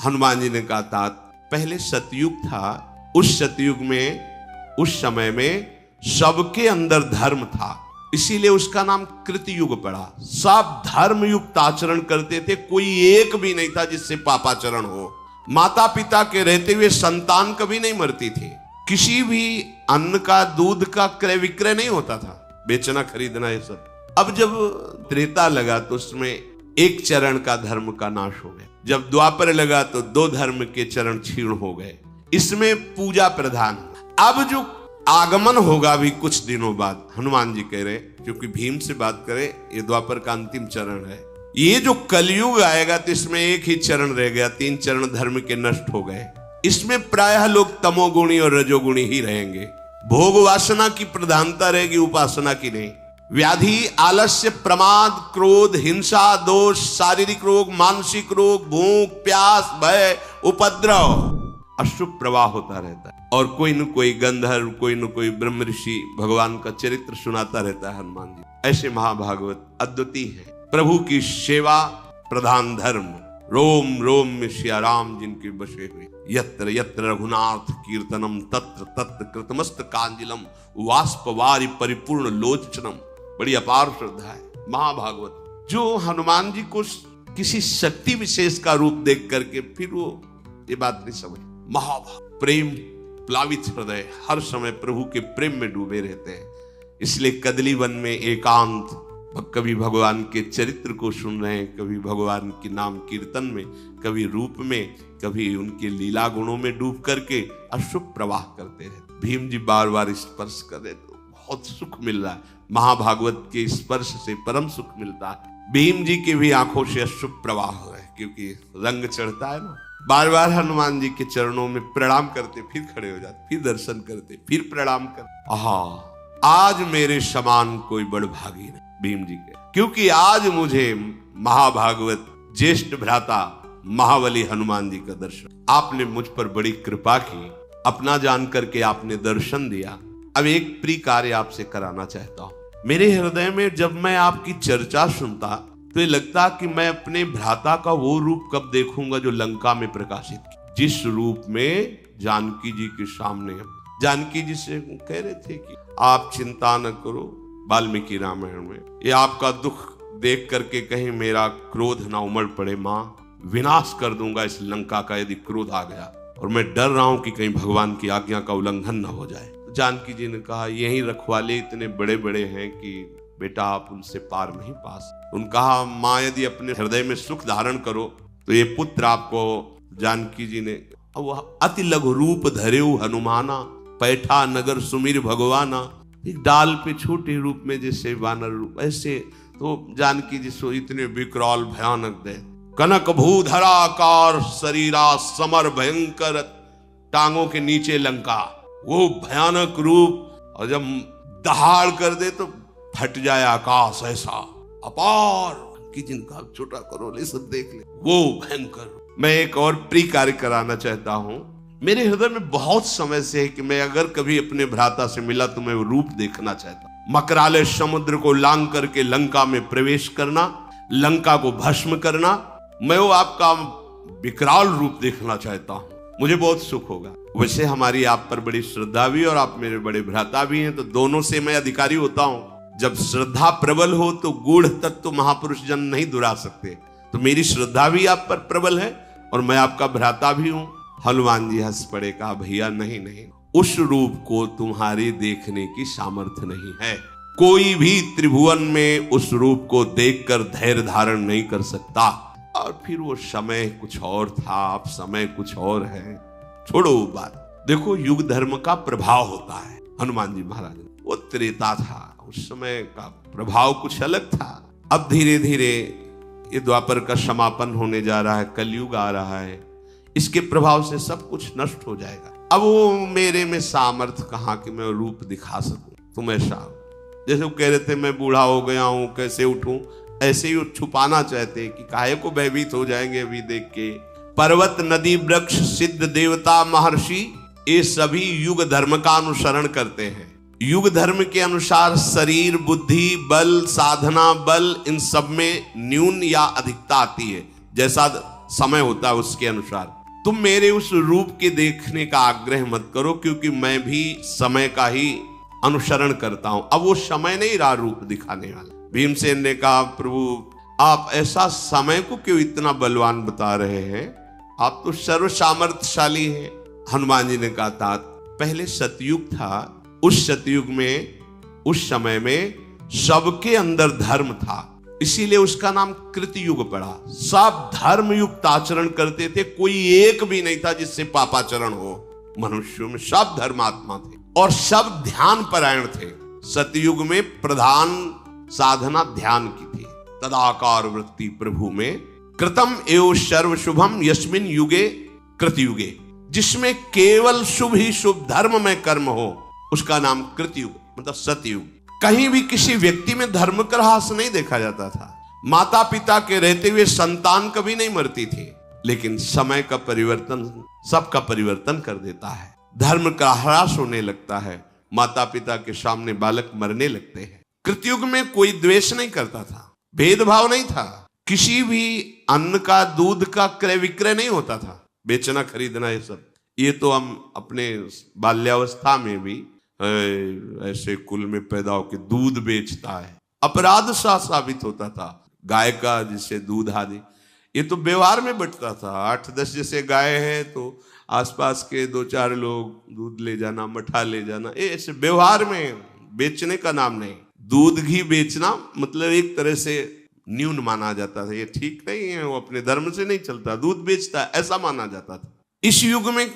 हनुमान जी ने कहा था पहले सतयुग था, उस सतयुग में उस समय में सबके अंदर धर्म था, इसीलिए उसका नाम कृतयुग पड़ा। सब धर्म युक्त आचरण करते थे, कोई एक भी नहीं था जिससे पापाचरण हो। माता पिता के रहते हुए संतान कभी नहीं मरती थी। किसी भी अन्न का दूध का क्रय विक्रय नहीं होता था, बेचना खरीदना ये सब। अब जब त्रेता लगा तो उसमें एक चरण का धर्म का नाश हो गया। जब द्वापर लगा तो दो धर्म के चरण क्षीण हो गए। इसमें पूजा प्रधान। अब जो आगमन होगा भी कुछ दिनों बाद, हनुमान जी कह रहे, क्योंकि भीम से बात करें, ये द्वापर का अंतिम चरण है। ये जो कलयुग आएगा तो इसमें एक ही चरण रह गया, 3 चरण धर्म के नष्ट हो गए। इसमें प्रायः लोग तमोगुणी और रजोगुणी ही रहेंगे। भोग वासना की प्रधानता रहेगी, उपासना की नहीं। व्याधि, आलस्य, प्रमाद, क्रोध, हिंसा, दोष, शारीरिक रोग, मानसिक रोग, भूख, प्यास, भय, उपद्रव, अशुभ प्रवाह होता रहता है। और कोई न कोई गंधर्व, कोई न कोई ब्रह्म ऋषि भगवान का चरित्र सुनाता रहता है हनुमान जी। ऐसे महाभागवत अद्वितीय है। प्रभु की सेवा प्रधान धर्म, रोम रोम में सिया राम जिनके बसे हुए। यत्र यत्र रघुनाथ कीर्तनम तत्र तत्र कृतमस्तकांजलिम वाष्पवारि परिपूर्ण लोचनम। बड़ी अपार श्रद्धा है महाभागवत। जो हनुमान जी को किसी शक्ति विशेष का रूप देख करके फिर वो ये बात नहीं समझ, महाभाव प्रेम प्लावित हृदय हर समय प्रभु के प्रेम में डूबे रहते हैं। इसलिए कदली वन में एकांत, कभी भगवान के चरित्र को सुन रहे हैं, कभी भगवान के नाम कीर्तन में, कभी रूप में, कभी उनके लीला गुणों में डूब करके अशुभ प्रवाह करते हैं। भीम जी बार बार स्पर्श कर रहे तो बहुत सुख मिल रहा है। महाभागवत के स्पर्श से परम सुख मिलता है। भीम जी के भी आंखों से अशुभ प्रवाह हो रहे, क्योंकि रंग चढ़ता है ना। बार बार हनुमान जी के चरणों में प्रणाम करते, फिर खड़े हो जाते, फिर दर्शन करते, फिर प्रणाम करते। आहा, आज मेरे समान कोई बड़ भागी नहीं भीम जी के, क्योंकि आज मुझे महाभागवत ज्येष्ठ भ्राता महाबली हनुमान जी का दर्शन। आपने मुझ पर बड़ी कृपा की, अपना जान करके आपने दर्शन दिया। अब एक प्रिय कार्य आपसे कराना चाहता हूं। मेरे हृदय में जब मैं आपकी चर्चा सुनता तो ये लगता कि मैं अपने भ्राता का वो रूप कब देखूंगा जो लंका में प्रकाशित किया, जिस रूप में जानकी जी के सामने। जानकी जी से कह रहे थे कि आप चिंता न करो, वाल्मीकि रामायण में, ये आपका दुख देख करके कहीं मेरा क्रोध ना उमड़ पड़े। माँ, विनाश कर दूंगा इस लंका का यदि क्रोध आ गया, और मैं डर रहा हूं कि कहीं भगवान की आज्ञा का उल्लंघन न हो जाए। जानकी जी ने कहा, यही रखवाले इतने बड़े बड़े हैं कि बेटा आप उनसे पार नहीं पास। उन कहा, माँ यदि अपने हृदय में सुख धारण करो तो ये पुत्र आपको। जानकी जी ने, अति लघु रूप धरेऊ हनुमाना, पैठा नगर सुमिर भगवाना। एक डाल पे छोटे रूप में जैसे वानर रूप, ऐसे तो जानकी जी सो इतने विकराल भयानक दे। कनक भूधराकार शरीरा समर भयंकर, टांगों के नीचे लंका, वो भयानक रूप। और जब दहाड़ कर दे तो फट जाए आकाश, ऐसा अपार। कि जिनका छोटा करो ले सब देख ले, वो भयंकर। मैं एक और प्रिय कार्य कराना चाहता हूं। मेरे हृदय में बहुत समय से है कि मैं अगर कभी अपने भ्राता से मिला तो मैं वो रूप देखना चाहता हूं। मकराले समुद्र को लांग करके लंका में प्रवेश करना, लंका को भस्म करना, मैं वो आपका विकराल रूप देखना चाहता हूं। मुझे बहुत सुख होगा। वैसे हमारी आप पर बड़ी श्रद्धा भी, और आप मेरे बड़े भ्राता भी हैं, तो दोनों से मैं अधिकारी होता हूं। जब श्रद्धा प्रबल हो तो गूढ़ तत्व महापुरुष जन नहीं दुरा सकते। तो मेरी श्रद्धा भी आप पर प्रबल है और मैं आपका भ्राता भी हूं। हनुमान जी हंस पड़े, कहा, भैया नहीं नहीं, उस रूप को तुम्हारे देखने की सामर्थ्य नहीं है। कोई भी त्रिभुवन में उस रूप को देखकर धैर्य धारण नहीं कर सकता। और फिर वो समय कुछ और था, अब समय कुछ और है। छोड़ो वो बात। देखो, युग धर्म का प्रभाव होता है। हनुमान जी महाराज, वो त्रेता था, उस समय का प्रभाव कुछ अलग था। अब धीरे धीरे ये द्वापर का समापन होने जा रहा है, कलयुग आ रहा है, इसके प्रभाव से सब कुछ नष्ट हो जाएगा। अब वो मेरे में सामर्थ्य कहाँ कि मैं रूप दिखा सकूं। तुम ऐसा जैसे वो कह रहे थे मैं बूढ़ा हो गया हूं, कैसे उठूं, ऐसे ही छुपाना चाहते कि काहे को भयभीत हो जाएंगे अभी देख के। पर्वत, नदी, वृक्ष, सिद्ध, देवता, महर्षि, ये सभी युग धर्म का अनुसरण करते हैं। युग धर्म के अनुसार शरीर, बुद्धि, बल, साधना बल, इन सब में न्यून या अधिकता आती है। जैसा समय होता है उसके अनुसार। तुम मेरे उस रूप के देखने का आग्रह मत करो, क्योंकि मैं भी समय का ही अनुसरण करता हूं। अब वो समय नहीं रहा रूप दिखाने वाला। भीमसेन ने कहा, प्रभु आप ऐसा समय को क्यों इतना बलवान बता रहे हैं, आप तो सर्व सामर्थ्यशाली हैं। हनुमान जी ने कहा, तात पहले सतयुग था, उस सतयुग में उस समय में सबके अंदर धर्म था, इसीलिए उसका नाम कृतयुग पड़ा। सब धर्म युक्त आचरण करते थे, कोई एक भी नहीं था जिससे पापाचरण हो। मनुष्यों में सब धर्मात्मा थे और सब ध्यान परायण थे। सतयुग में प्रधान साधना ध्यान की थी। तदाकार वृत्ति प्रभु में कृतम एवं सर्व शुभम यस्मिन युगे कृतयुगे, जिसमें केवल शुभ ही शुभ धर्म में कर्म हो, उसका नाम कृतयुग मतलब सतयुग। कहीं भी किसी व्यक्ति में धर्म का ह्रास नहीं देखा जाता था। माता पिता के रहते हुए संतान कभी नहीं मरती थी, लेकिन समय का परिवर्तन सबका परिवर्तन कर देता है। धर्म का ह्रास होने लगता है, माता पिता के सामने बालक मरने लगते हैं। कृतयुग में कोई द्वेष नहीं करता था, भेदभाव नहीं था, किसी भी अन्न का दूध का क्रय विक्रय नहीं होता था, बेचना खरीदना ये सब। ये तो हम अपने बाल्यावस्था में भी ऐसे कुल में पैदा होकर दूध बेचता है, अपराध सा साबित होता था। गाय का जिसे दूध आदि ये तो व्यवहार में बंटता था। 8-10 जैसे गाय है तो आसपास के 2-4 लोग दूध ले जाना, मठा ले जाना, ये ऐसे व्यवहार में, बेचने का नाम नहीं। दूध घी बेचना मतलब एक तरह से न्यून माना जाता था, ये ठीक नहीं है, वो अपने धर्म से नहीं चलता, दूध बेचता है, ऐसा माना जाता था। इस युग में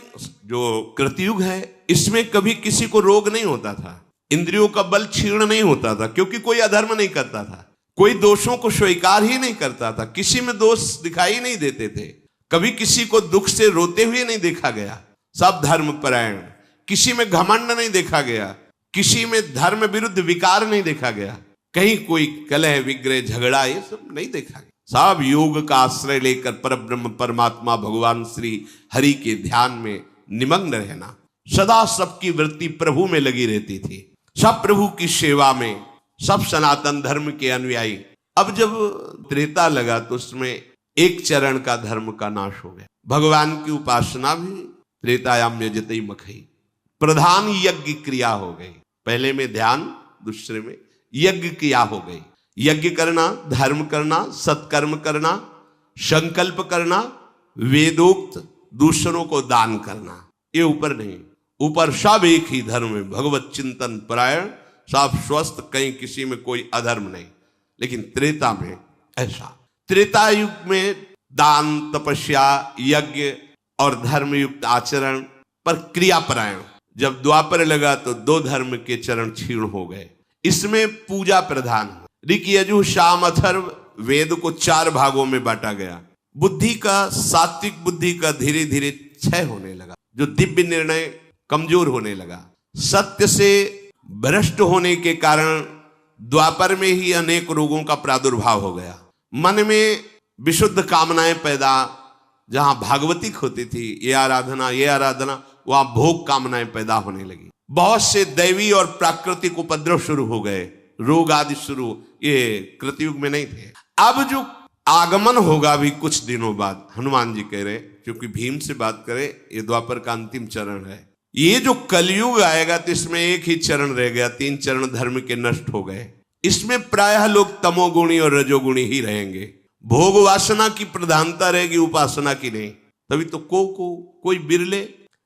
जो कृतयुग है, इसमें कभी किसी को रोग नहीं होता था, इंद्रियों का बल क्षीण नहीं होता था, क्योंकि कोई अधर्म नहीं करता था, कोई दोषों को स्वीकार ही नहीं करता था, किसी में दोष दिखाई नहीं देते थे, कभी किसी को दुख से रोते हुए नहीं देखा गया, सब धर्म परायण। किसी में घमंड नहीं देखा गया, किसी में धर्म विरुद्ध विकार नहीं देखा गया, कहीं कोई कलह विग्रह झगड़ा ये सब नहीं देखा गया। सब योग का आश्रय लेकर परब्रह्म परमात्मा भगवान श्री हरि के ध्यान में निमग्न रहना, सदा सबकी वृत्ति प्रभु में लगी रहती थी, सब प्रभु की सेवा में, सब सनातन धर्म के अनुयायी। अब जब त्रेता लगा तो उसमें एक चरण का धर्म का नाश हो गया। भगवान की उपासना भी त्रेतायाम यजते मखई, प्रधान यज्ञ क्रिया हो गई। पहले में ध्यान, दूसरे में यज्ञ क्रिया हो गई। यज्ञ करना, धर्म करना, सत्कर्म करना, संकल्प करना, वेदोक्त दूसरों को दान करना, ये ऊपर नहीं, ऊपर सब एक ही धर्म है, भगवत चिंतन परायण, सब स्वस्थ, कहीं किसी में कोई अधर्म नहीं। लेकिन त्रेता में ऐसा, त्रेता युग में दान, तपस्या, यज्ञ और धर्म युक्त आचरण पर क्रियापरायण। जब द्वापर लगा तो 2 धर्म के चरण क्षीण हो गए। इसमें पूजा प्रधान, ऋक यजु साम अथर्व वेद को 4 भागों में बांटा गया। बुद्धि का, सात्विक बुद्धि का धीरे धीरे क्षय होने लगा, जो दिव्य निर्णय कमजोर होने लगा। सत्य से भ्रष्ट होने के कारण द्वापर में ही अनेक रोगों का प्रादुर्भाव हो गया। मन में विशुद्ध कामनाएं पैदा, जहां भागवतिक होती थी, ये आराधना, वहां भोग कामनाएं पैदा होने लगी। बहुत से दैवी और प्राकृतिक उपद्रव शुरू हो गए, रोग आदि शुरू, ये कृतयुग में नहीं थे। अब जो आगमन होगा भी कुछ दिनों बाद, हनुमान जी कह रहे, क्योंकि भीम से बात करें, ये द्वापर का अंतिम चरण है। ये जो कलयुग आएगा तो इसमें एक ही चरण रह गया, 3 चरण धर्म के नष्ट हो गए। इसमें प्रायः लोग तमोगुणी और रजोगुणी ही रहेंगे, भोग वासना की प्रधानता रहेगी, उपासना की नहीं। तभी तो कोई बिरले।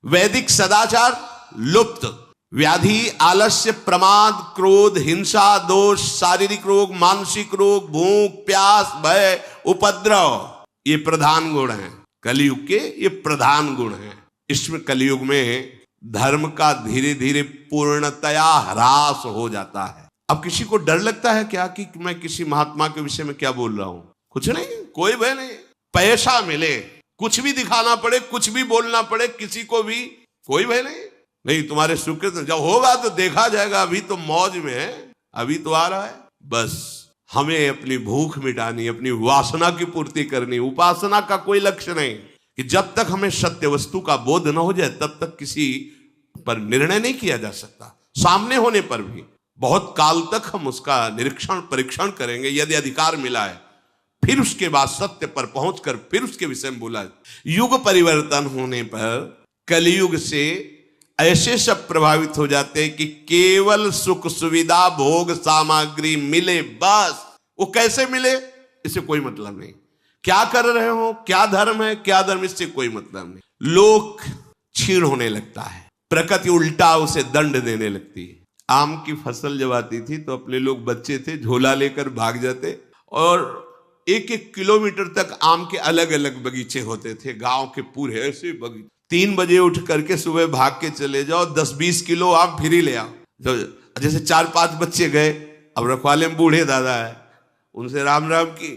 वैदिक सदाचार लुप्त, व्याधि, आलस्य, प्रमाद, क्रोध, हिंसा, दोष, शारीरिक रोग, मानसिक रोग, भूख, प्यास, भय, उपद्रव, ये प्रधान गुण हैं कलयुग के, ये प्रधान गुण हैं। इसमें कलयुग में धर्म का धीरे धीरे पूर्णतया ह्रास हो जाता है। अब किसी को डर लगता है क्या कि मैं किसी महात्मा के विषय में क्या बोल रहा हूं? कुछ नहीं, कोई भय नहीं। पैसा मिले, कुछ भी दिखाना पड़े, कुछ भी बोलना पड़े, किसी को भी कोई भय नहीं। तुम्हारे सुकृत जब होगा तो देखा जाएगा, अभी तो मौज में है, अभी तो आ रहा है। बस हमें अपनी भूख मिटानी, अपनी वासना की पूर्ति करनी। उपासना का कोई लक्ष्य नहीं कि जब तक हमें सत्य वस्तु का बोध न हो जाए तब तक किसी पर निर्णय नहीं किया जा सकता। सामने होने पर भी बहुत काल तक हम उसका निरीक्षण परीक्षण करेंगे। यदि अधिकार मिला है, फिर उसके बाद सत्य पर पहुंचकर फिर उसके विषय में बोला। युग परिवर्तन होने पर कलयुग से ऐसे सब प्रभावित हो जाते हैं कि केवल सुख सुविधा भोग सामग्री मिले बस। वो कैसे मिले इससे कोई मतलब नहीं, क्या कर रहे हो, क्या धर्म है क्या धर्म, इससे कोई मतलब नहीं। लोक क्षीण होने लगता है, प्रकृति उल्टा उसे दंड देने लगती है। आम की फसल जब आती थी तो अपने लोग बच्चे थे झोला लेकर भाग जाते और 1-1 किलोमीटर तक आम के अलग अलग बगीचे होते थे, गांव के पूरे ऐसे बगीचे। 3 बजे उठ करके सुबह भाग के चले जाओ, 10-20 किलो आम फिर ही ले आओ। जैसे 4-5 बच्चे गए, अब रखवाले में बूढ़े दादा है, उनसे राम राम की,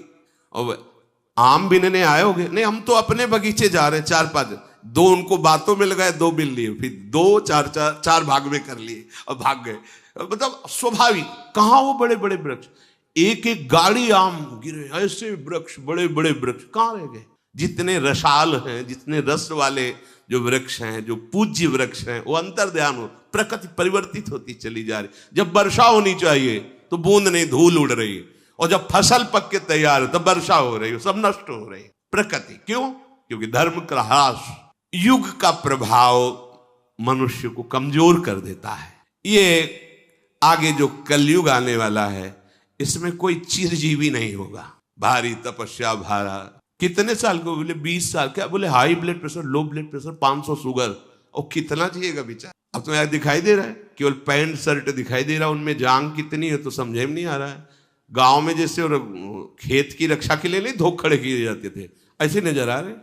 और आम बिनने आए होगे, नहीं हम तो अपने बगीचे जा रहे हैं। 4-5 दो उनको बातों में लगाए, 2 बिन लिए, फिर 2-4 भाग में कर लिए और भाग गए। मतलब स्वाभाविक, कहाँ वो बड़े बड़े वृक्ष, 1-1 गाड़ी आम गिरे, ऐसे वृक्ष बड़े बड़े वृक्ष कहाँ रह गए। जितने रसाल हैं, जितने रस वाले जो वृक्ष हैं, जो पूज्य वृक्ष हैं, वो अंतर्ध्यान हो, प्रकृति परिवर्तित होती चली जा रही। जब वर्षा होनी चाहिए तो बूंद नहीं, धूल उड़ रही है, और जब फसल पक के तैयार है तब वर्षा हो रही है, सब नष्ट हो रही है प्रकृति। क्यों? क्योंकि धर्म का ह्रास, युग का प्रभाव मनुष्य को कमजोर कर देता है। ये आगे जो कलयुग आने वाला है इसमें कोई चिरजीवी नहीं होगा। भारी तपस्या भारा, कितने साल को बोले 20 साल, क्या बोले high blood pressure, low blood pressure, 500 sugar, और कितना चाहिएगा बेचारा। अब तो यार दिखाई दे रहा है, केवल पैंट शर्ट दिखाई दे रहा है, उनमें जांग कितनी है तो समझे में नहीं आ रहा है। गांव में जैसे और खेत की रक्षा के लिए नहीं धोख खड़े किए जाते थे, ऐसे नजर आ रहे।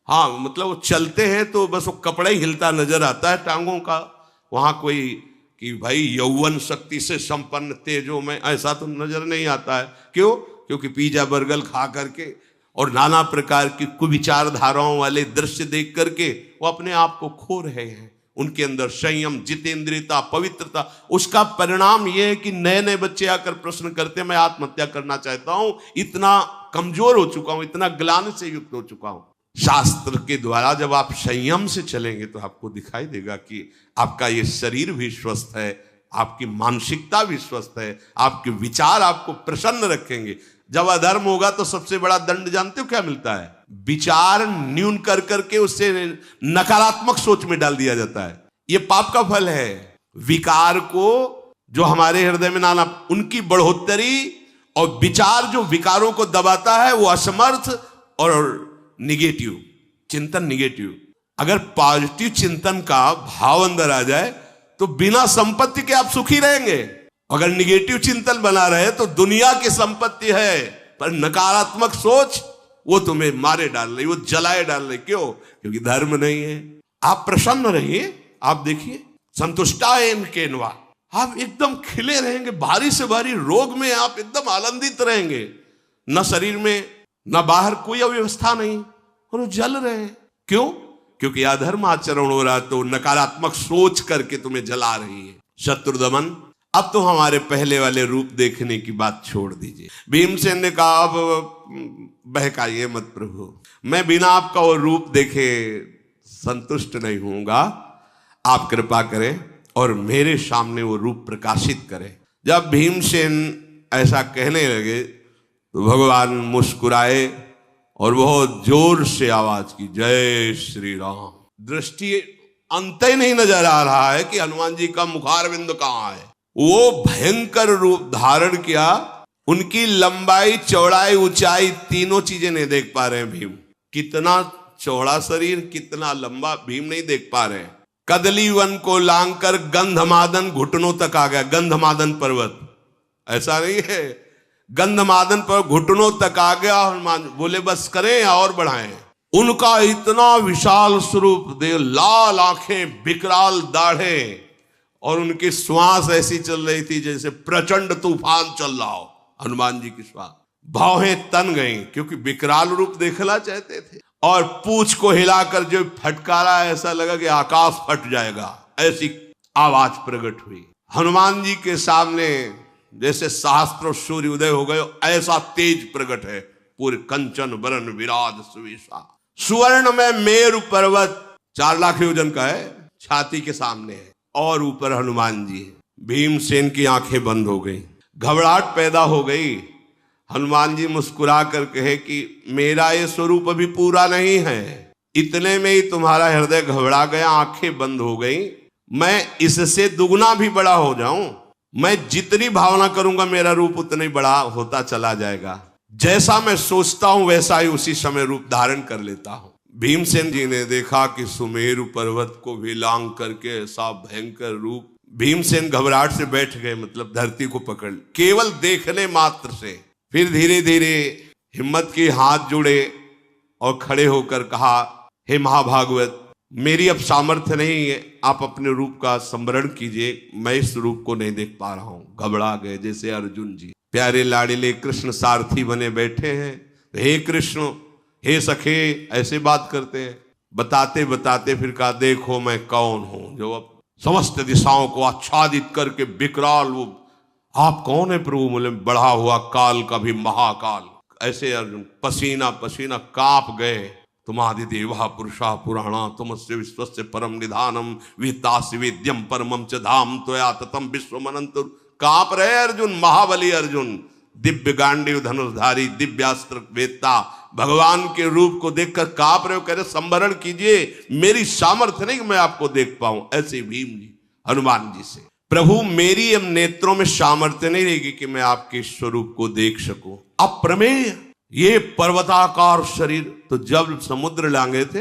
हाँ मतलब वो चलते हैं तो बस वो कपड़ा ही हिलता नजर आता है टांगों का, वहां कोई कि भाई यौवन शक्ति से संपन्न तेजो में, ऐसा तो नजर नहीं आता है। क्यों? क्योंकि पिज्जा बर्गर खा करके और नाना प्रकार की कुविचार धाराओं वाले दृश्य देख करके वो अपने आप को खो रहे हैं। उनके अंदर संयम, जितेंद्रियता, पवित्रता, उसका परिणाम यह है कि नए नए बच्चे आकर प्रश्न करते हैं मैं आत्महत्या करना चाहता हूं, इतना कमजोर हो चुका हूं, इतना ग्लानि से युक्त हो चुका हूं। शास्त्र के द्वारा जब आप संयम से चलेंगे तो आपको दिखाई देगा कि आपका ये शरीर भी स्वस्थ है, आपकी मानसिकता भी स्वस्थ है, आपके विचार आपको प्रसन्न रखेंगे। जब अधर्म होगा तो सबसे बड़ा दंड जानते हो क्या मिलता है? विचार न्यून कर करके उससे नकारात्मक सोच में डाल दिया जाता है। ये पाप का फल है। विकार को जो हमारे हृदय में नाना, उनकी बढ़ोतरी, और विचार जो विकारों को दबाता है वो असमर्थ और निगेटिव चिंतन। निगेटिव, अगर पॉजिटिव चिंतन का भाव अंदर आ जाए तो बिना संपत्ति के आप सुखी रहेंगे। अगर निगेटिव चिंतन बना रहे तो दुनिया की संपत्ति है, पर नकारात्मक सोच वो तुम्हें मारे डाल रही, वो जलाए डाल रही। क्यों? क्योंकि धर्म नहीं है। आप प्रसन्न रहिए, आप देखिए संतुष्टायन केनवा, आप एकदम खिले रहेंगे। भारी से भारी रोग में आप एकदम आनंदित रहेंगे, न शरीर में न बाहर कोई अव्यवस्था नहीं, और वो जल रहे हैं। क्यों? क्योंकि अधर्म आचरण हो रहा है तो नकारात्मक सोच करके तुम्हें जला रही है। शत्रुदमन, अब तो हमारे पहले वाले रूप देखने की बात छोड़ दीजिए। भीमसेन ने कहा अब बहकाइए मत प्रभु, मैं बिना आपका वो रूप देखे संतुष्ट नहीं होऊंगा, आप कृपा करें और मेरे सामने वो रूप प्रकाशित करें। जब भीमसेन ऐसा कहने लगे तो भगवान मुस्कुराए और बहुत जोर से आवाज की, जय श्री राम। दृष्टि अंत ही नहीं नजर आ रहा है कि हनुमान जी का मुखारविंद कहां है। वो भयंकर रूप धारण किया, उनकी लंबाई चौड़ाई ऊंचाई तीनों चीजें नहीं देख पा रहे हैं भीम। कितना चौड़ा शरीर, कितना लंबा, भीम नहीं देख पा रहे हैं। कदली वन को लांघकर गंधमादन घुटनों तक आ गया। गंधमादन पर्वत, ऐसा नहीं है, गंधमादन पर घुटनों तक आ गया। हनुमान बोले बस करें या और बढ़ाएं। उनका इतना विशाल स्वरूप दे, लाल आंखें, विकराल दाढ़े, और उनकी श्वास ऐसी चल रही थी जैसे प्रचंड तूफान चल रहा हो। हनुमान जी की श्वास, भौहें तन गई क्योंकि विकराल रूप देखना चाहते थे, और पूंछ को हिलाकर जो फटकारा, ऐसा लगा कि आकाश फट जाएगा, ऐसी आवाज प्रकट हुई। हनुमान जी के सामने जैसे सहस्त्र सूर्य उदय हो गए, ऐसा तेज प्रकट है। पूरे कंचन वरण विराज सुविशा, सुवर्ण में मेरु पर्वत 4 लाख योजन का है, छाती के सामने है, और ऊपर हनुमान जी है। भीमसेन की आंखें बंद हो गई, घबराहट पैदा हो गई। हनुमान जी मुस्कुरा कर कहे कि मेरा ये स्वरूप अभी पूरा नहीं है, इतने में ही तुम्हारा हृदय घबरा गया, आंखें बंद हो गई। मैं इससे दुगना भी बड़ा हो जाऊं, मैं जितनी भावना करूंगा मेरा रूप उतना ही बड़ा होता चला जाएगा। जैसा मैं सोचता हूं वैसा ही उसी समय रूप धारण कर लेता हूं। भीमसेन जी ने देखा कि सुमेरु पर्वत को भी लांग करके ऐसा भयंकर रूप। भीमसेन घबराहट से बैठ गए, मतलब धरती को पकड़, केवल देखने मात्र से। फिर धीरे धीरे हिम्मत के हाथ जुड़े और खड़े होकर कहा, हे महाभागवत, मेरी अब सामर्थ्य नहीं है, आप अपने रूप का स्मरण कीजिए, मैं इस रूप को नहीं देख पा रहा हूं। घबरा गए जैसे अर्जुन जी, प्यारे लाड़िले कृष्ण सारथी बने बैठे हैं। हे कृष्ण, हे सखे, ऐसे बात करते हैं। बताते बताते फिर कहा, देखो मैं कौन हूं जो अब समस्त दिशाओं को आच्छादित करके विकराल रूप। आप कौन है प्रभु? बोले, बढ़ा हुआ काल का भी महाकाल। ऐसे अर्जुन पसीना पसीना कांप गए। तुम आदिदेवा पुरुषा पुराणा तुमस्य विश्वस्य परम निधानम वितासि वेद्यम परमम च धाम त्वया ततम विश्वमनंत। कांप रहे अर्जुन, महाबली अर्जुन, दिव्य गांडीव धनुषधारी, दिव्यास्त्र वेत्ता, भगवान के रूप को देखकर कांप रहे हो। कह रहे, संवरण कीजिए, मेरी सामर्थ्य नहीं कि मैं आपको देख पाऊं। ऐसे भीम जी हनुमान जी से, प्रभु मेरी अब नेत्रों में सामर्थ्य नहीं रहेगी कि मैं आपके स्वरूप को देख सकूं। अप्रमेय ये पर्वताकार शरीर। तो जब समुद्र लांगे थे,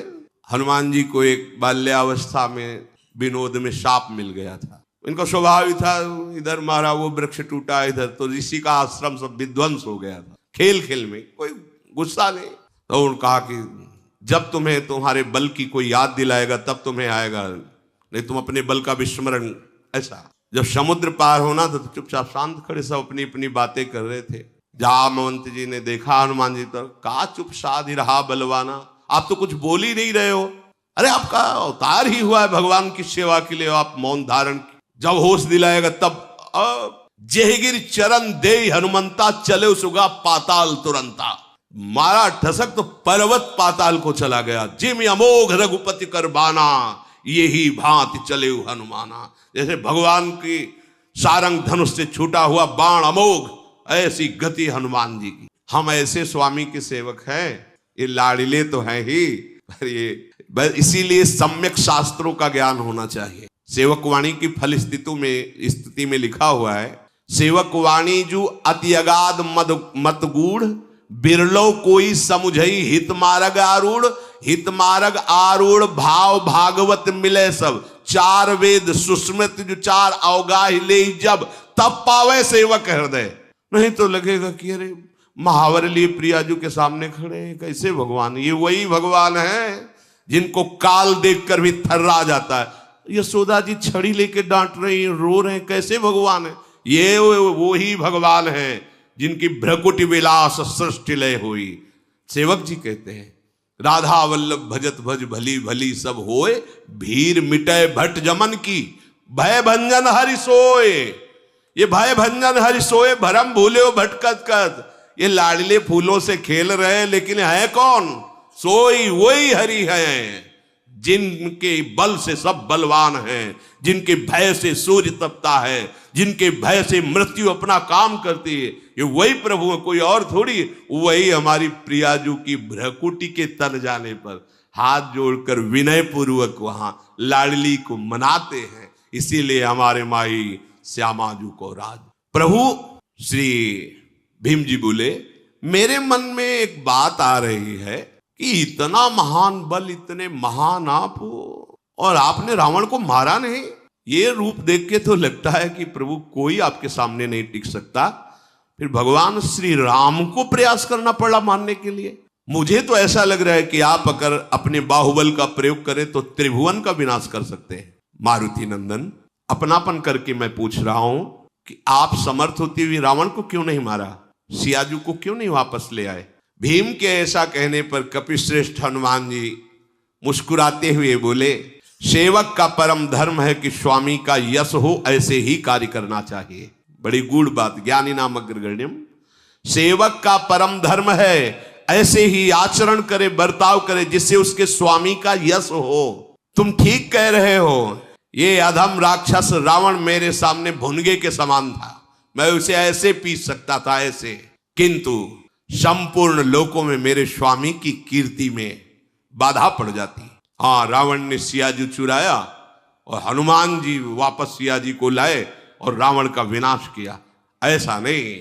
हनुमान जी को एक बाल्यावस्था में विनोद में साप मिल गया था। इनका स्वभाव ही था, इधर मारा वो वृक्ष टूटा, इधर तो ऋषि का आश्रम सब विध्वंस हो गया था। खेल खेल में कोई गुस्सा नहीं। तो उन्होंने कहा कि जब तुम्हें तुम्हारे बल की कोई याद दिलाएगा तब तुम्हें आएगा, नहीं तुम अपने बल का विस्मरण। ऐसा जब समुद्र पार होना तो चुपचाप शांत खड़े, सब अपनी अपनी बातें कर रहे थे। जामवंत जी ने देखा हनुमान जी तो कहा, चुप साधि रहा बलवाना, आप तो कुछ बोल ही नहीं रहे हो। अरे आपका अवतार ही हुआ है भगवान की सेवा के लिए, आप मौन धारण। जब होश दिलाएगा तब। जेहगिर चरण दे हनुमंता, चले सुगा पाताल तुरंता। मारा ठसक तो पर्वत पाताल को चला गया। जिम अमोघ रघुपति कर बाना, यही भांति चले हनुमाना। जैसे भगवान की सारंग धनुष से छूटा हुआ बाण अमोघ, ऐसी गति हनुमान जी की। हम ऐसे स्वामी के सेवक हैं। ये लाड़िले तो हैं ही, पर ये इसीलिए सम्यक शास्त्रों का ज्ञान होना चाहिए। सेवक वाणी की फल स्थिति में लिखा हुआ है, सेवक वाणी जू अति अगाध मत गूढ़, बिरलो कोई समुझई हित मार्ग आरूढ़। हित मार्ग आरूढ़ भाव भागवत मिले सब, चार वेद सुस्मृत जो चार अवगाह ले जब, तब पावे सेवक हृदय। नहीं तो लगेगा कि अरे महावर लिए प्रियाजू के सामने खड़े हैं, कैसे भगवान? ये वही भगवान है जिनको काल देखकर भी थर्रा जाता है। यशोदा जी छड़ी लेके डांट रही है, रो रहे हैं, कैसे भगवान है? ये वो ही भगवान है जिनकी भ्रकुटि विलास सृष्टि लय हुई। सेवक जी कहते हैं, राधा वल्लभ भजत भज भली भली सब होए, भीर मिटय भट जमन की, भय भंजन हरि सोए। ये भय भंजन हरि सोए, भरम भूले भटकत कत। ये लाडले फूलों से खेल रहे हैं, लेकिन है कौन? सोई वही हरि है, जिनके बल से सब बलवान हैं, जिनके भय से सूर्य तपता है, जिनके भय से मृत्यु अपना काम करती है। ये वही प्रभु है, कोई और थोड़ी। वही हमारी प्रियाजू की भ्रकुटी के तन जाने पर हाथ जोड़कर विनय पूर्वक वहां लाडली को मनाते हैं। इसीलिए हमारे माई श्यामाजू को राज। प्रभु श्री भीम जी बोले, मेरे मन में एक बात आ रही है कि इतना महान बल, इतने महान आप हो, और आपने रावण को मारा नहीं। ये रूप देख के तो लगता है कि प्रभु कोई आपके सामने नहीं टिक सकता। फिर भगवान श्री राम को प्रयास करना पड़ा मारने के लिए। मुझे तो ऐसा लग रहा है कि आप अगर अपने बाहुबल का प्रयोग करें तो त्रिभुवन का विनाश कर सकते हैं। मारुति नंदन, अपनापन करके मैं पूछ रहा हूं कि आप समर्थ होते हुए रावण को क्यों नहीं मारा? सियाजू को क्यों नहीं वापस ले आए? भीम के ऐसा कहने पर कपिश्रेष्ठ हनुमान जी मुस्कुराते हुए बोले, सेवक का परम धर्म है कि स्वामी का यश हो, ऐसे ही कार्य करना चाहिए। बड़ी गूढ़ बात, ज्ञानी नाम अग्रगण्यम। सेवक का परम धर्म है ऐसे ही आचरण करे, बर्ताव करे, जिससे उसके स्वामी का यश हो। तुम ठीक कह रहे हो, ये अधम राक्षस रावण मेरे सामने भुनगे के समान था। मैं उसे ऐसे पीस सकता था, ऐसे किंतु संपूर्ण लोकों में मेरे स्वामी की कीर्ति में बाधा पड़ जाती। हाँ, रावण ने सिया जी चुराया और हनुमान जी वापस सिया जी को लाए और रावण का विनाश किया, ऐसा नहीं,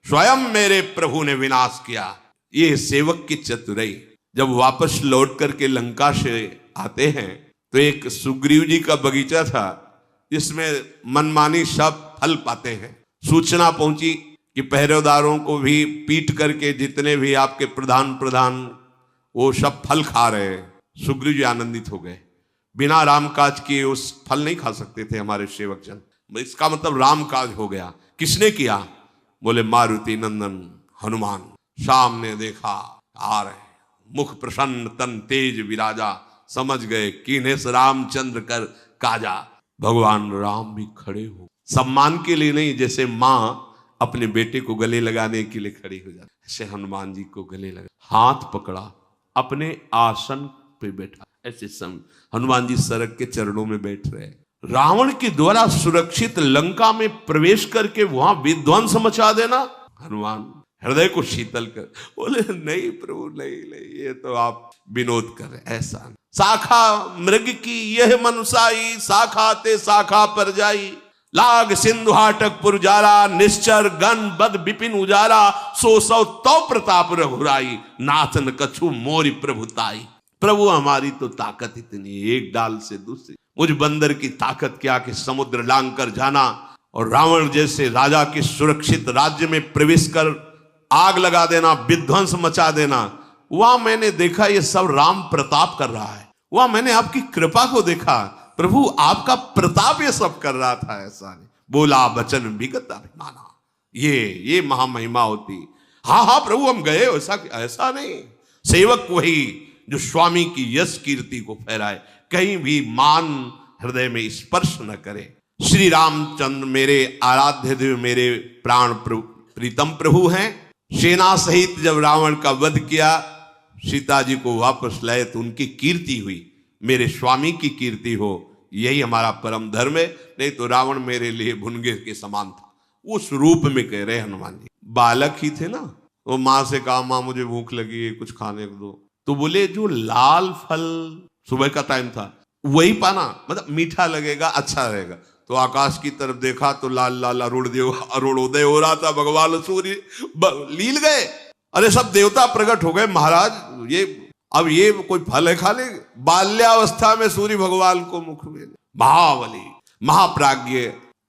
स्वयं मेरे प्रभु ने विनाश किया। ये सेवक की चतुराई। जब वापस लौट करके लंका से आते हैं तो एक सुग्रीव जी का बगीचा था जिसमें मनमानी सब फल पाते हैं। सूचना पहुंची कि पहरेदारों को भी पीट करके जितने भी आपके प्रधान वो सब फल खा रहे हैं। सुग्रीव जी आनंदित हो गए। बिना राम काज किए उस फल नहीं खा सकते थे हमारे सेवक जन, इसका मतलब राम काज हो गया। किसने किया? बोले मारुति नंदन हनुमान। सामने देखा आ रहे, मुख प्रसन्न तन तेज विराजा, समझ गए कीनेस रामचंद्र कर काजा। भगवान राम भी खड़े हो, सम्मान के लिए नहीं, जैसे माँ अपने बेटे को गले लगाने के लिए खड़ी हो जाती, ऐसे हनुमान जी को गले लगा, हाथ पकड़ा, अपने आसन पे बैठा। ऐसे हनुमान जी सड़क के चरणों में बैठ रहे। रावण के द्वारा सुरक्षित लंका में प्रवेश करके वहां विध्वंस मचा देना, हनुमान हृदय को शीतल कर बोले नहीं प्रभु, नहीं, ये तो आप विनोद कर रहे, ऐसा नहीं। शाखा मृग की यह मनुसाई, शाखा ते शाखा पर जाई, लाग सिंधु हाटक पुरजारा, निश्चर गण बद विपिन उजारा, सो सौ तो प्रताप रघुराई, नाथन कछु मोरी प्रभुताई। प्रभु हमारी तो ताकत इतनी, एक डाल से दूसरी, मुझ बंदर की ताकत क्या कि समुद्र लांग कर जाना और रावण जैसे राजा के सुरक्षित राज्य में प्रवेश कर आग लगा देना, विध्वंस मचा देना। वहां मैंने देखा ये सब राम प्रताप कर रहा है, वहां मैंने आपकी कृपा को देखा, प्रभु आपका प्रताप ये सब कर रहा था, ऐसा नहीं। बोला बचन विगत अभिमाना, ये महामहिमा होती। हाँ प्रभु हम गए, ऐसा नहीं। सेवक वही जो स्वामी की यश कीर्ति को फहराए, कहीं भी मान हृदय में स्पर्श न करे। श्री रामचंद्र मेरे आराध्य देव, मेरे प्राण प्रीतम प्रभु हैं। सेना सहित जब रावण का वध किया, सीता जी को वापस लाए तो उनकी कीर्ति हुई, मेरे स्वामी की कीर्ति हो, यही हमारा परम धर्म है। नहीं तो रावण मेरे लिए भुनगे के समान था। उस रूप में कह रहे हनुमान जी। बालक ही थे ना, वो माँ से कहा माँ मुझे भूख लगी है, कुछ खाने को दो। तो बोले जो लाल फल, सुबह का टाइम था, वही पाना, मतलब मीठा लगेगा, अच्छा रहेगा। तो आकाश की तरफ देखा तो लाल लाल अरुणोदय हो रहा था, भगवान सूर्य लील गए। अरे सब देवता प्रकट हो गए, महाराज ये कोई फल है खा ले। बाल्यावस्था में सूर्य भगवान को मुख में, महाबली महाप्राज्ञ,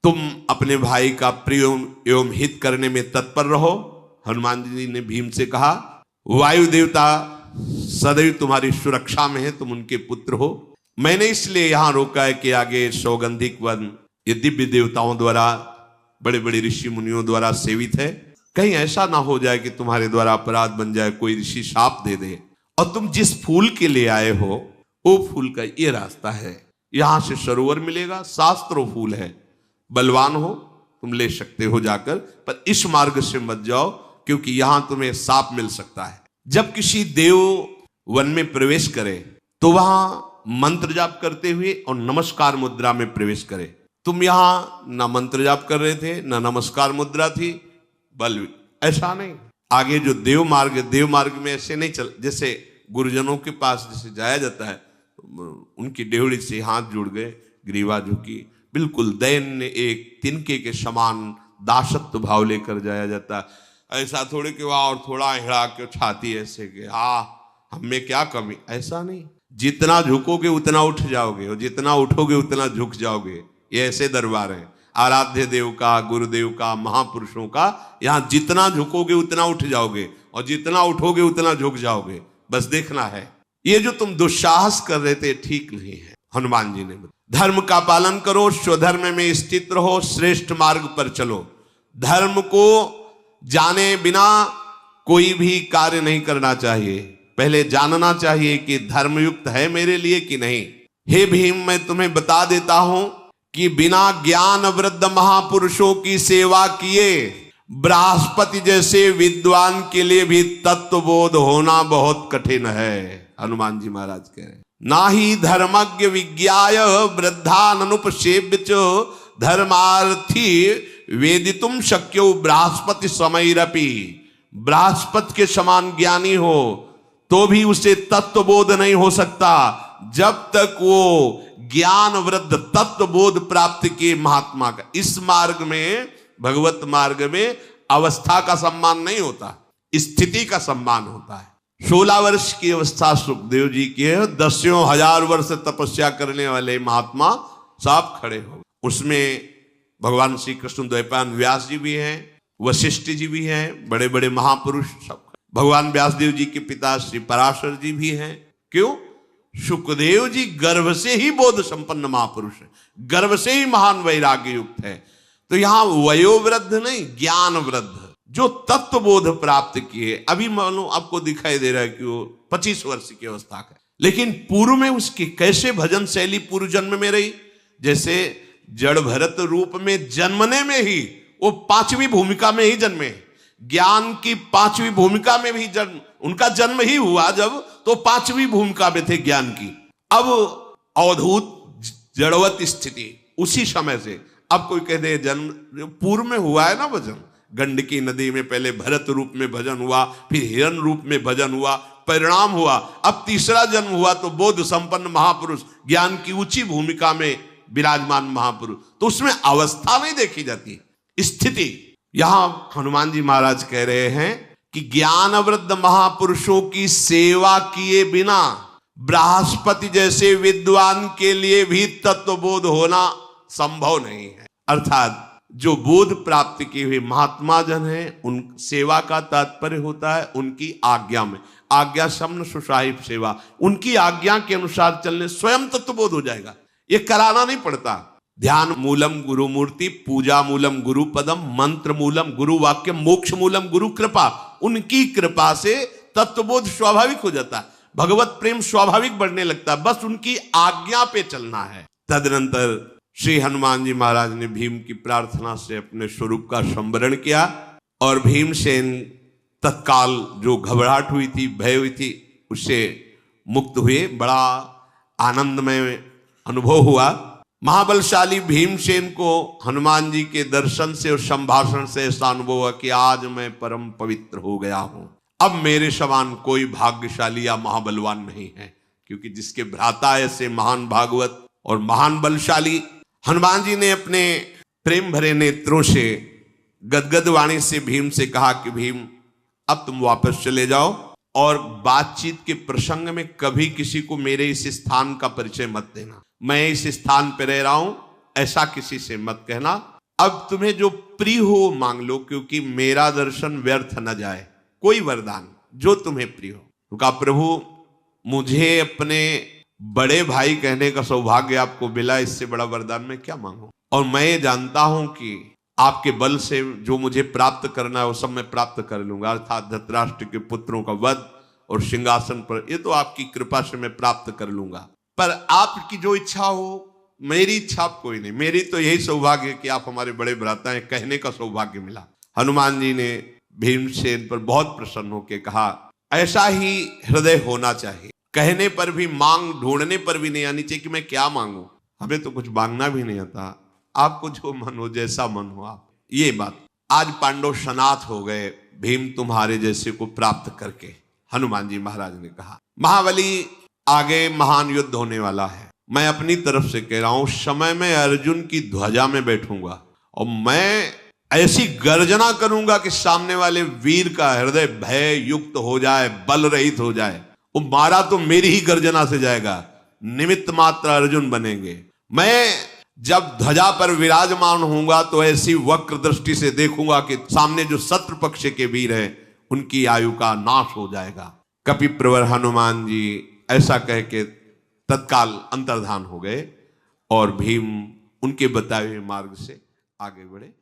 तुम अपने भाई का प्रिय एवं हित करने में तत्पर रहो। हनुमान जी ने भीम से कहा वायु देवता सदैव तुम्हारी सुरक्षा में है, तुम उनके पुत्र हो। मैंने इसलिए यहां रोका है कि आगे सौगंधिक वन ये दिव्य देवताओं द्वारा, बड़े बड़े ऋषि मुनियों द्वारा सेवित है, कहीं ऐसा ना हो जाए कि तुम्हारे द्वारा अपराध बन जाए, कोई ऋषि शाप दे दे। और तुम जिस फूल के लिए आए हो वो फूल का ये रास्ता है, यहां से सरोवर मिलेगा, शास्त्रो फूल है, बलवान हो तुम ले सकते हो जाकर, पर इस मार्ग से मत जाओ क्योंकि यहां तुम्हें शाप मिल सकता है। जब किसी देव वन में प्रवेश करे तो वहां मंत्र जाप करते हुए और नमस्कार मुद्रा में प्रवेश करे। तुम यहां ना मंत्र जाप कर रहे थे ना नमस्कार मुद्रा थी, बल ऐसा नहीं। आगे जो देव मार्ग में ऐसे नहीं चल, जैसे गुरुजनों के पास जैसे जाया जाता है, उनकी डेवड़ी से हाथ जुड़ गए, ग्रीवा झुकी, बिल्कुल दैन्य एक तिनके के समान दासत्व भाव लेकर जाया जाता। ऐसा थोड़े कि वहां और थोड़ा हिड़ा के छाती ऐसे के हमें क्या कमी, ऐसा नहीं। जितना झुकोगे उतना उठ जाओगे और जितना उठोगे उतना झुक जाओगे। ये ऐसे दरबार है आराध्य देव का, गुरुदेव का, महापुरुषों का। यहां जितना झुकोगे उतना उठ जाओगे और जितना उठोगे उतना झुक जाओगे। बस देखना है, ये जो तुम दुस्साहस कर रहे थे ठीक नहीं है। हनुमान जी ने धर्म का पालन करो, स्वधर्म में स्थित रहो, श्रेष्ठ मार्ग पर चलो। धर्म को जाने बिना कोई भी कार्य नहीं करना चाहिए, पहले जानना चाहिए कि धर्मयुक्त है मेरे लिए कि नहीं। हे भीम, मैं तुम्हें बता देता हूं कि बिना ज्ञान वृद्ध महापुरुषों की सेवा किए बृहस्पति जैसे विद्वान के लिए भी तत्वबोध होना बहुत कठिन है। हनुमान जी महाराज कह रहे, ना ही धर्मज्ञ विज्ञाय वृद्धानुपसेव्य च धर्मार्थी वेदितुम शक्यो बृहस्पति समैरपि बृहस्पति के समान ज्ञानी हो तो भी उसे तत्वबोध नहीं हो सकता जब तक वो ज्ञान वृद्ध तत्वबोध प्राप्त किए महात्मा का। इस मार्ग में, भगवत मार्ग में अवस्था का सम्मान नहीं होता, स्थिति का सम्मान होता है। 16 वर्ष की अवस्था सुखदेव जी की है, 10,000 वर्ष तपस्या करने वाले महात्मा सब खड़े हो। उसमें भगवान श्री कृष्ण द्वैपायन व्यास जी भी हैं, वशिष्ठ जी भी हैं, बड़े बड़े महापुरुष सब। भगवान व्यासदेव जी के पिता श्री पराशर जी भी हैं। क्यों? सुखदेव जी गर्भ से ही बोध संपन्न महापुरुष है, गर्भ से ही महान वैराग्य युक्त है। तो यहां वयोवृद्ध नहीं, ज्ञान वृद्ध, जो तत्व बोध प्राप्त किए। अभी मानो आपको दिखाई दे रहा है कि वो 25 वर्ष की अवस्था का, लेकिन पूर्व में उसकी कैसे भजन शैली पूर्व जन्म में रही। जैसे जड़ भरत रूप में जन्मने में ही वो 5वीं भूमिका में ही जन्मे, ज्ञान की 5वीं भूमिका में भी जन्म, उनका जन्म ही हुआ जब, तो 5वीं भूमिका में थे ज्ञान की। अब अवधूत जड़वत स्थिति उसी समय से। अब कोई कह दे जन्म पूर्व में हुआ है ना भजन, गंडकी नदी में पहले भरत रूप में भजन हुआ, फिर हिरण रूप में भजन हुआ, परिणाम हुआ, अब तीसरा जन्म हुआ तो बोध संपन्न महापुरुष, ज्ञान की ऊंची भूमिका में विराजमान महापुरुष। तो उसमें अवस्था नहीं देखी जाती, स्थिति। यहां हनुमान जी महाराज कह रहे हैं कि ज्ञान वृद्ध महापुरुषों की सेवा किए बिना बृहस्पति जैसे विद्वान के लिए भी तत्वबोध होना संभव नहीं है। अर्थात जो बोध प्राप्त किए हुए महात्मा जन हैं, उन सेवा का तात्पर्य होता है उनकी आज्ञा में। आज्ञा शमन सुसाहिब सेवा, उनकी आज्ञा के अनुसार चलने स्वयं तत्वबोध हो जाएगा, ये कराना नहीं पड़ता। ध्यान मूलम गुरु मूर्ति, पूजा मूलम गुरु पदम, मंत्र मूलम गुरु वाक्य, मोक्ष मूलम गुरु कृपा। उनकी कृपा से तत्वबोध स्वाभाविक हो जाता है, भगवत प्रेम स्वाभाविक बढ़ने लगता है, बस उनकी आज्ञा पे चलना है। तदनंतर श्री हनुमान जी महाराज ने भीम की प्रार्थना से अपने स्वरूप का संवरण किया और भीमसेन तत्काल जो घबराहट हुई थी, भय हुई थी, उससे मुक्त हुए। बड़ा आनंदमय अनुभव हुआ। महाबलशाली भीमसेन को हनुमान जी के दर्शन से और संभाषण से ऐसा अनुभव हुआ कि आज मैं परम पवित्र हो गया हूं, अब मेरे समान कोई भाग्यशाली या महाबलवान नहीं है। क्योंकि जिसके भ्राता ऐसे महान भागवत और महान बलशाली। हनुमान जी ने अपने प्रेम भरे नेत्रों से गदगद वाणी से भीम से कहा कि भीम अब तुम वापस चले जाओ और बातचीत के प्रसंग में कभी किसी को मेरे इस स्थान का परिचय मत देना। मैं इस स्थान पर रह रहा हूं ऐसा किसी से मत कहना। अब तुम्हें जो प्रिय हो मांग लो, क्योंकि मेरा दर्शन व्यर्थ न जाए। कोई वरदान जो तुम्हें प्रिय हो। तो कहा प्रभु मुझे अपने बड़े भाई कहने का सौभाग्य आपको मिला, इससे बड़ा वरदान मैं क्या मांगू। और मैं ये जानता हूं कि आपके बल से जो मुझे प्राप्त करना है वो सब मैं प्राप्त कर लूंगा, अर्थात धृतराष्ट्र के पुत्रों का वध और सिंहासन पर, ये तो आपकी कृपा से मैं प्राप्त कर लूंगा। पर आपकी जो इच्छा हो, मेरी इच्छा कोई नहीं। मेरी तो यही सौभाग्य कि आप हमारे बड़े भ्राता हैं, कहने का सौभाग्य मिला। हनुमान जी ने भीमसेन पर बहुत प्रसन्न होकर कहा ऐसा ही हृदय होना चाहिए। कहने पर भी, मांग ढूंढने पर भी नहीं आनी चाहिए कि मैं क्या मांगू। हमें तो कुछ मांगना भी नहीं आता, आपको जो मन हो, जैसा मन हो आप। ये बात आज पांडव सनाथ हो गए भीम तुम्हारे जैसे को प्राप्त करके। हनुमान जी महाराज ने कहा महाबली आगे महान युद्ध होने वाला है। मैं अपनी तरफ से कह रहा हूं, समय में अर्जुन की ध्वजा में बैठूंगा और मैं ऐसी गर्जना करूंगा कि सामने वाले वीर का हृदय भय युक्त हो जाए, बल रहित हो जाए। वो मारा तो मेरी ही गर्जना से जाएगा, निमित्त मात्र अर्जुन बनेंगे। मैं जब ध्वजा पर विराजमान होऊंगा तो ऐसी वक्र दृष्टि से देखूंगा कि सामने जो शत्रु पक्ष के वीर हैं उनकी आयु का नाश हो जाएगा। कपिप्रवर हनुमान जी ऐसा कह के तत्काल अंतर्धान हो गए और भीम उनके बताए हुए मार्ग से आगे बढ़े।